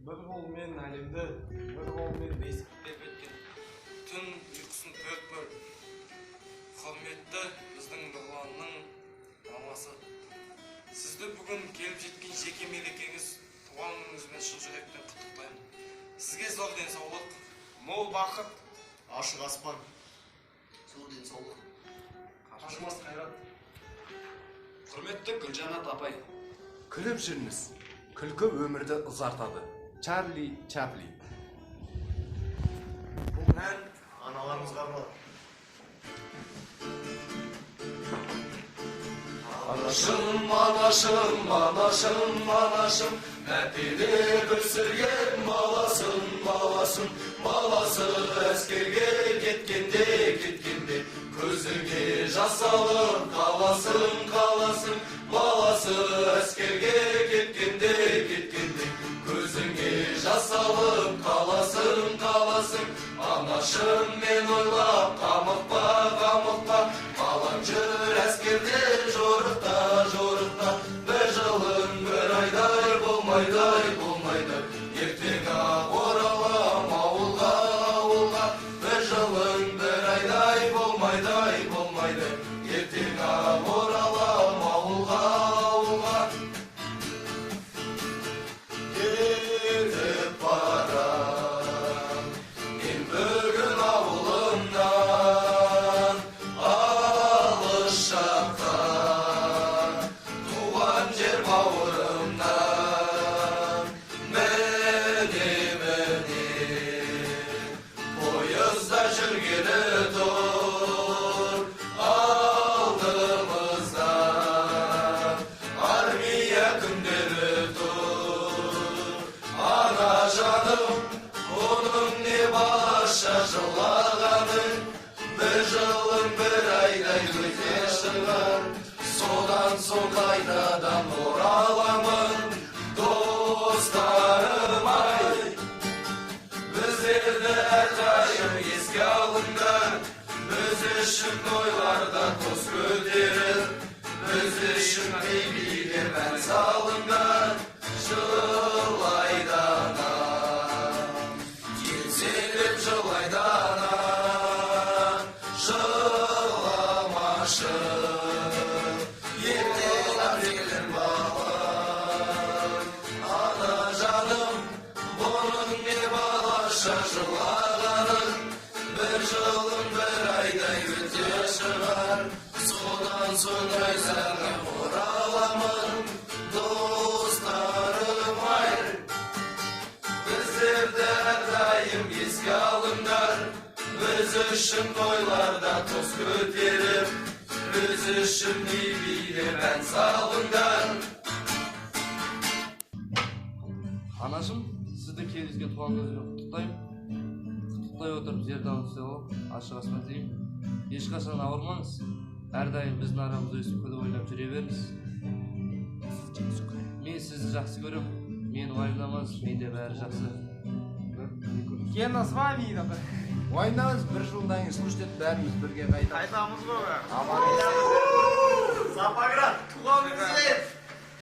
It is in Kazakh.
бір қолымен әлемді, бір қолымен бесік тербеткен түн ұйқысын төрт бөл. Құрметті біздің Нұрланның мамасы. Сізді бүгін келіп жеткен жеке мерекеңіз туған күніңізбен шын жүректен құттықтаймын. Сізге зор денсаулық, мол бақыт, ашық аспан, зор денсаулық, қашырмас қайрат. Құрметті Гүлжанат апай, Күліп жүріңіз. Күлкі өмірді ұзартады. Чарли Чаплин. Бұл ән аналарымызға арналады. Анашым, анашым, анашым, анашым, мәпеле бүлсірген баласым, баласым, баласы әскерге кеткенде, көзіңе жас алып қаласың, қаласың, баласы әскерге кеткенде, көзіңе жас алып қаласың, қаласың, анашым мен ойлап қамықпа, балаң жүр әскерде жорықта, бір жылың бір айдай болмайды, ертең-ақ оралам ауылға, бір жылың бір айдай болмайды, ертең-ақ оралам ауылға. Кетіп барам мен бүгін ауылымнан, алыс жаққа туған жер бауырымнан. Міне пойызда жүргелі тұр алдымызда, армия күндері тұр. Ана жаным, оның не балаша жылағаны, бір жылың бір айдай өте шығар, содан соң қайтадан ораламын. Достарым ай, біздерді әрдайым еске алыңдар, біз үшін тойларда тоз көтеріп, біз үшін бейбілер ән салыңдар. Жылайды анам, елселеп жылайды анам, жыламашы, ертең келер балам. Ана жаным, бұның не балаша жылағаның, бір жылың бір айдай өте шығар, содан соң айзаңа ораламын. Достарым ай, біздерді әрдайым еске алыңдар, біз үшін тойларда тоз көтеріп, біз үшін билеп ән салыңдар. Анашым, сізді келгеніңізге туған күніңізбен құттықтаймын. Құттықтай отырып жердан ұстап, ашық аспан тілеймін. Ешқашан ауырмаңыз. Әрдайым біздің арамызда өсіп күліп ойнап жүре беріңіз. Мен сізді жақсы көремін. Мені уайымдамаңыз, менде бәрі жақсы. Гена с вами да бір. Уайымдаңыз, бір жылдан кейін слушать бәріміз бірге қайтамыз. Қайтамыз ғой. Аман есен. Запаград, туған күніңізбен!